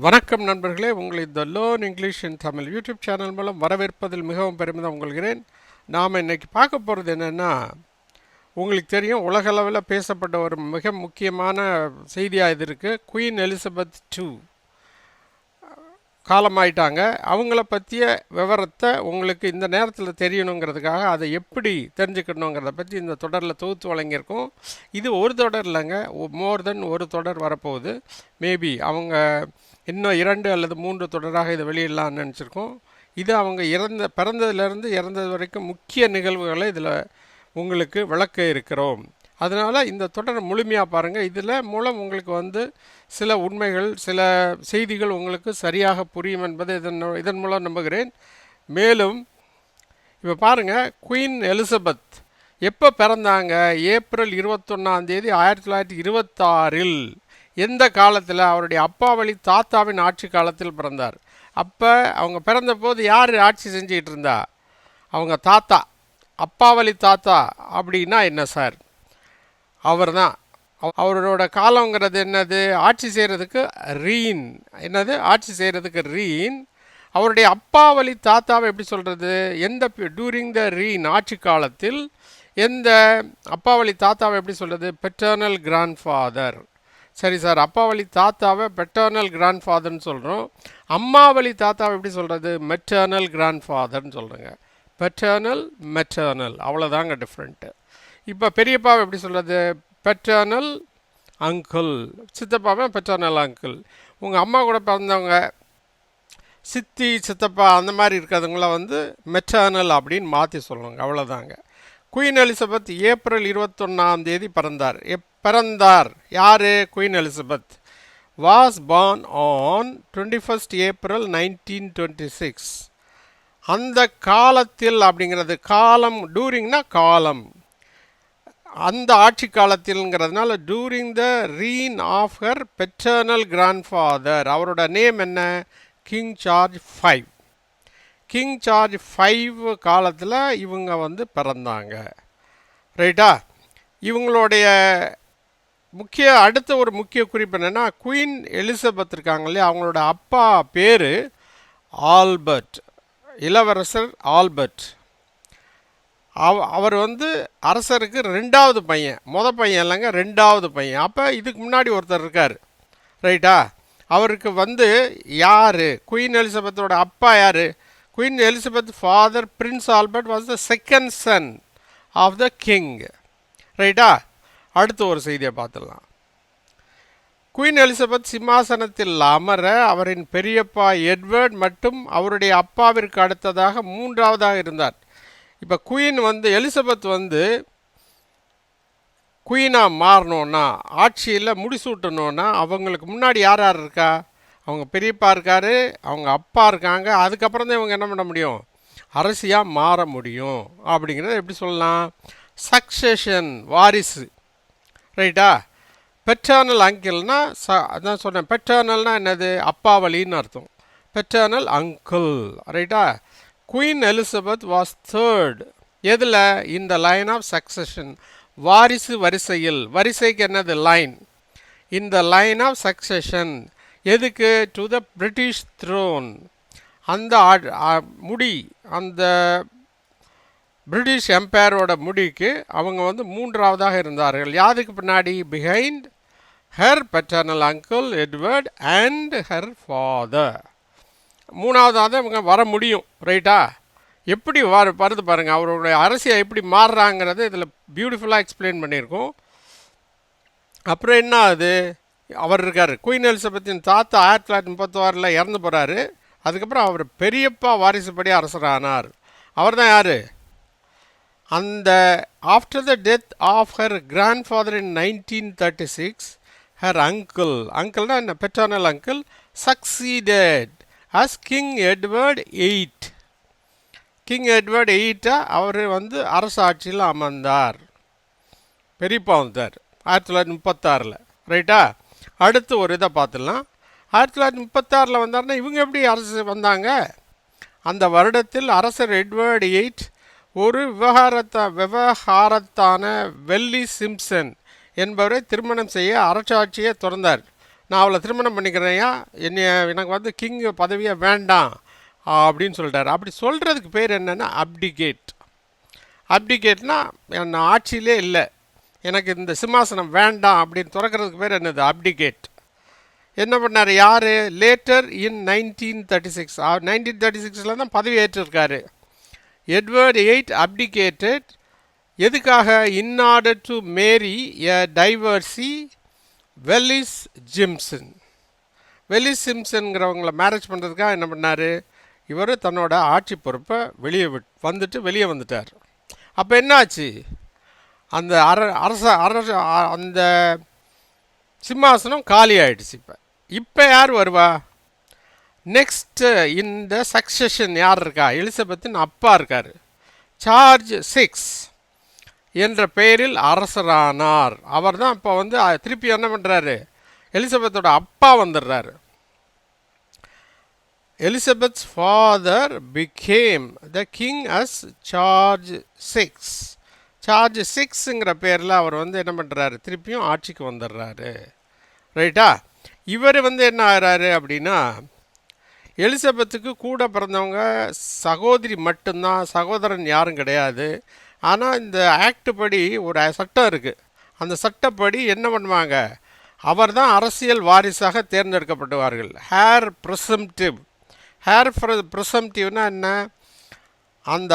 வணக்கம் நண்பர்களே, உங்களை the learn English in Tamil YouTube channel மூலம் வரவேற்பதில் மிகவும் பெருமிதம் கொள்கிறேன். நாம் இன்னைக்கு பார்க்க போகிறது என்னென்னா, உங்களுக்கு தெரியும் உலகளவில் பேசப்பட்ட ஒரு மிக முக்கியமான செய்தியாக இது இருக்குது. Queen Elizabeth II காலமாயிட்டாங்க. அவங்கள பற்றிய விவரத்தை உங்களுக்கு இந்த நேரத்தில் தெரியணுங்கிறதுக்காக அதை எப்படி தெரிஞ்சுக்கணுங்கிறத பற்றி இந்த தொடரில் தொகுத்து வழங்கியிருக்கோம். இது ஒரு தொடர் இல்லைங்க, மோர் தென் ஒரு தொடர் வரப்போகுது. மேபி அவங்க இன்னும் 2 அல்லது 3 தொடராக இதை வெளியிடலாம்னு நினச்சிருக்கோம். இது அவங்க பிறந்ததுலேருந்து இறந்தது வரைக்கும் முக்கிய நிகழ்வுகளை இதில் உங்களுக்கு விளக்க இருக்கிறோம். அதனால் இந்த தொடரை முழுமையாக பாருங்கள். இதில் மூலம் உங்களுக்கு சில உண்மைகள், சில செய்திகள் உங்களுக்கு சரியாக புரியும் என்பதை இதன் மூலம் நம்புகிறேன். மேலும் இப்போ பாருங்கள், குயின் எலிசபெத் எப்போ பிறந்தாங்க? ஏப்ரல் 21 1926 எந்த காலத்தில்? அவருடைய அப்பா வழி தாத்தாவின் ஆட்சி காலத்தில் பிறந்தார். அப்போ அவங்க பிறந்த போது யார் ஆட்சி செஞ்சுக்கிட்டு இருந்தா? அவங்க தாத்தா. அப்பா வழி தாத்தா அப்படின்னா என்ன சார்? அவர் தான். அவரோட காலங்கிறது என்னது? ஆட்சி செய்கிறதுக்கு ரீன். என்னது ஆட்சி செய்கிறதுக்கு ரீன். அவருடைய அப்பா வழி தாத்தாவை எப்படி சொல்கிறது? டூரிங் த ரீன் ஆட்சி காலத்தில் எந்த அப்பா வழி தாத்தாவை எப்படி சொல்கிறது? Paternal grandfather. சரி சார், அப்பா வழி தாத்தாவை பெட்டர்னல் கிராண்ட்ஃபாதர்னு சொல்கிறோம். அம்மா வழி தாத்தாவை எப்படி சொல்கிறது? மெட்டர்னல் கிராண்ட்ஃபாதர்னு சொல்கிறேங்க. பெட்டர்னல் மெட்டர்னல், அவ்வளோதாங்க டிஃப்ரெண்ட்டு. இப்போ பெரியப்பாவை எப்படி சொல்கிறது? Paternal uncle. சித்தப்பாவை பெட்டர்னல் அங்கிள். உங்கள் அம்மா கூட பிறந்தவங்க சித்தி சித்தப்பா அந்த மாதிரி இருக்கிறதுங்கள மெட்டர்னல் அப்படின்னு மாற்றி சொல்லுவாங்க. அவ்வளோதாங்க. குயின் எலிசபெத் ஏப்ரல் 21 பிறந்தார். யார்? Queen Elizabeth was born on 21 April 1926. அந்த காலத்தில் அப்படிங்கிறது காலம், டூரிங்னா காலம், அந்த ஆட்சி காலத்தில்ங்கிறதுனால during the reign of her paternal grandfather. அவரோட நேம் என்ன? King George V. King George V காலத்தில் இவங்க பிறந்தாங்க. ரைட்டா? இவங்களுடைய அடுத்த ஒரு முக்கிய குறிப்பு என்னென்னா, குயின் எலிசபெத் இருக்காங்க இல்லையா, அவங்களோட அப்பா பேர் ஆல்பர்ட், இளவரசர் ஆல்பர்ட். அவர் அரசருக்கு 2வது பையன். பையன் இல்லைங்க, 2வது பையன். அப்போ இதுக்கு முன்னாடி ஒருத்தர் இருக்கார். ரைட்டா? அவருக்கு யார்? குயின் எலிசபெத்தோட அப்பா யார்? Queen Elizabeth father prince Albert was the second son of the king. ரைட்டா? அடுத்த ஒரு செய்தியை பார்த்துடலாம். குயின் எலிசபெத் சிம்மாசனத்தில் அமர அவரின் பெரியப்பா எட்வர்ட் மற்றும் அவருடைய அப்பாவிற்கு அடுத்ததாக 3வதாக இருந்தார். இப்போ குயின் எலிசபெத் குயினாக மாறணுன்னா, ஆட்சியில் முடிசூட்டணுன்னா அவங்களுக்கு முன்னாடி யார் யார் இருக்கா? அவங்க பெரியப்பா இருக்கார், அவங்க அப்பா இருக்காங்க. அதுக்கப்புறம் தான் இவங்க என்ன பண்ண முடியும்? அரசியாக மாற முடியும். அப்படிங்கிறத எப்படி சொல்லலாம்? சக்சஷன், வாரிசு. ரைட்டா? பெட்டர்னல் அங்கிள்னா அதான் சொன்னேன். பெட்டர்னல்னா என்னது? அப்பா வழின்னு அர்த்தம். Paternal uncle. ரைட்டா? Queen Elizabeth was 3rd. எதில்? இந்த லைன் ஆஃப் சக்சஷன், வாரிசு வரிசையில். வரிசைக்கு என்னது? லைன். இந்த லைன் ஆஃப் சக்சஷன் எதுக்கு? To the British throne. அந்த முடி, அந்த பிரிட்டிஷ் எம்பையரோட முடிக்கு அவங்க 3வதாக இருந்தார்கள். யாருக்கு பின்னாடி? Behind her paternal uncle Edward and her father. 3வதாக இவங்க வர முடியும். ரைட்டா? எப்படி வருது பாருங்கள். அவருடைய அரசியல் எப்படி மாறுறாங்கிறது இதில் பியூட்டிஃபுல்லாக எக்ஸ்பிளைன் பண்ணியிருக்கோம். அப்புறம் என்ன ஆகுது? அவர் இருக்கார், குயின் எலிசபெத்தின் தாத்தா 1936 இறந்து போகிறாரு. அதுக்கப்புறம் அவர் பெரியப்பா வாரிசுப்படி அரசரானார். அவர் தான் யார்? அந்த after the death of her grandfather in 1936, her அங்கிள்னா என்ன? Paternal uncle succeeded as king Edward 8. King Edward 8 அவர் அரசாட்சியில் அமர்ந்தார். பெரியப்பா வந்தார் 1936. ரைட்டா? அடுத்து ஒரு இதை பார்த்துடலாம். 1936 வந்தார்னா இவங்க எப்படி அரசு வந்தாங்க? அந்த வருடத்தில் அரசர் எட்வர்ட் 8 ஒரு விவகாரத்தான வெல்லி சிம்ப்சன் என்பவரை திருமணம் செய்ய அரசாட்சியை துறந்தார். நான் அவளை திருமணம் பண்ணிக்கிறேன்யா, எனக்கு வந்து கிங் பதவியே வேண்டாம் அப்படின்னு சொல்லிட்டாரு. அப்படி சொல்கிறதுக்கு பேர் என்னென்னா அப்டிகேட். அப்டிகேட்னா என் ஆட்சியிலே இல்லை, எனக்கு இந்த சிம்மாசனம் வேண்டாம் அப்படின்னு துறக்கிறதுக்கு பேர் என்னது? அப்டிகேட். என்ன பண்ணார் யார்? லேட்டர் இன் 1936. 1936 தான் பதவி ஏற்றிருக்காரு. Edward 8 abdicated. எதுக்காக? In order to marry a divorcee Wallis Simpson. Wallis சிம்சன்கிறவங்கள மேரேஜ் பண்ணுறதுக்காக என்ன பண்ணார்? இவர் தன்னோட ஆட்சி பொறுப்பை வெளியே வந்துட்டார். அப்போ என்னாச்சு? அந்த அந்த சிம்மாசனம் காலி ஆயிடுச்சு. இப்போ யார் வருவா? நெக்ஸ்ட்டு இந்த சக்சஷன் யார் இருக்கா? எலிசபெத்தின் அப்பா இருக்கார். சார்ஜ் 6 என்ற பெயரில் அரசரானார். அவர் தான் இப்போ வந்து திருப்பி என்ன பண்ணுறாரு? எலிசபெத்தோட அப்பா வந்துடுறாரு. Elizabeth's father became the king as Charge 6. Charge 6ங்கிற பேரில் அவர் வந்து என்ன பண்ணுறாரு? திருப்பியும் ஆட்சிக்கு வந்துடுறாரு. ரைட்டா? இவர் வந்து என்ன ஆகிறாரு அப்படின்னா, எலிசபெத்துக்கு கூட பிறந்தவங்க சகோதரி மட்டும்தான், சகோதரன் யாரும் கிடையாது. ஆனால் இந்த ஆக்ட் படி ஒரு சட்டம் இருக்குது. அந்த சட்டப்படி என்ன பண்ணுவாங்க? அவர் தான் அரசியல் வாரிசாக தேர்ந்தெடுக்கப்படுவார்கள். ஹேர் ப்ரிசம்டிவ்னா என்ன? அந்த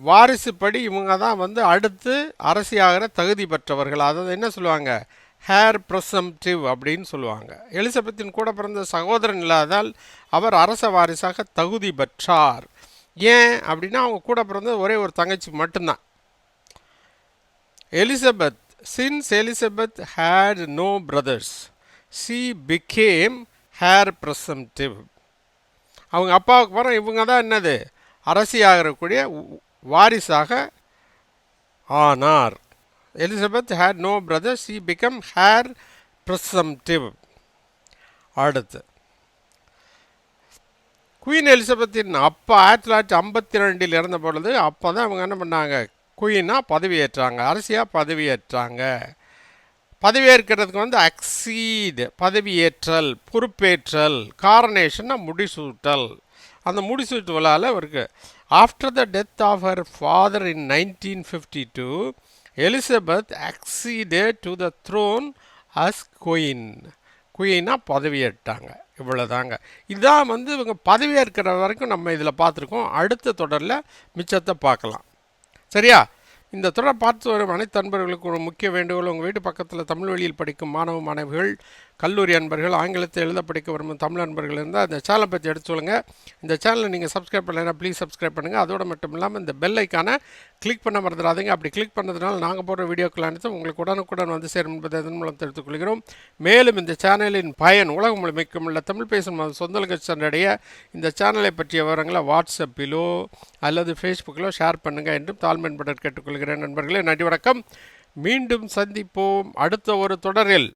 வாரிசு படி இவங்க தான் வந்து அடுத்து அரசியாகிற தகுதி பெற்றவர்கள். அதாவது என்ன சொல்லுவாங்க? ஹேர் ப்ரிசம்டிவ் அப்படின்னு சொல்லுவாங்க. எலிசபெத்தின் கூட பிறந்த சகோதரன் இல்லாதால் அவர் அரச வாரிசாக தகுதி பெற்றார். ஏன் அப்படின்னா அவங்க கூட பிறந்த ஒரே ஒரு தங்கச்சி மட்டும்தான். Since Elizabeth had no brothers, she became heir presumptive. அவங்க அப்பாவுக்கு பிறகு இவங்க தான் என்னது? அரசியாகக்கூடிய வாரிசாக ஆனார். Elizabeth had no brothers, she became heir presumptive. அடுத்து குயின் எலிசபெத்தின் அப்பா 1952 இறந்த பொழுது அப்போ தான் இவங்க என்ன பண்ணாங்க? குயினாக பதவியேற்றாங்க, அரசியாக பதவியேற்றாங்க. பதவியேற்கிறதுக்கு வந்து அக்சீட் பதவியேற்றல், பொறுப்பேற்றல், காரனேஷன்னா முடிசூட்டல். அந்த முடிசூட்டு விழாவில் இவருக்கு after the death of her father in 1952 Elizabeth acceded to the throne as குயினாக பதவியேற்றாங்க. இவ்வளோதாங்க. இதுதான் வந்து இவங்க பதவியேற்கிற வரைக்கும் நம்ம இதில் பார்த்துருக்கோம். அடுத்த தொடரில் மிச்சத்தை பார்க்கலாம். சரியா? இந்த தொடர் பார்த்து வரும் அனைத்து அன்பர்களுக்கு ஒரு முக்கிய வேண்டுகோள், உங்கள் வீட்டு பக்கத்தில் தமிழ் வழியில் படிக்கும் மாணவ மாணவிகள், கல்லூரி அன்பர்கள், ஆங்கிலத்தை எழுத படிக்க விரும்பும் தமிழ் அன்பர்கள் இருந்தால் இந்த சேனலை பற்றி எடுத்து சொல்லுங்கள். இந்த சேனலை நீங்கள் சப்ஸ்கிரைப் பண்ணலைன்னா ப்ளீஸ் சப்ஸ்கிரைப் பண்ணுங்கள். அதோடு மட்டும் இல்லாமல் இந்த பெல் ஐக்கானை கிளிக் பண்ண மறந்துடாதீங்க. அப்படி கிளிக் பண்ணதுனால நாங்கள் போடுற வீடியோக்கள் அனைத்தும் உங்களுக்கு உடனுக்குடன் வந்து சேரும் என்பதை அதன் மூலம் தெரிவித்துக் கொள்கிறோம். மேலும் இந்த சேனலின் பயன் உலகம் முழுமைக்கும் உள்ள தமிழ் பேசும் சொந்தங்களுக்கு சென்றடைய இந்த சேனலை பற்றிய விவரங்களை வாட்ஸ்அப்பிலோ அல்லது ஃபேஸ்புக்கிலோ ஷேர் பண்ணுங்கள் என்றும் தாழ்மையுடன் கேட்டுக்கொள்கிறேன். நண்பர்களே, நன்றி, வணக்கம். மீண்டும் சந்திப்போம் அடுத்த ஒரு தொடரில்.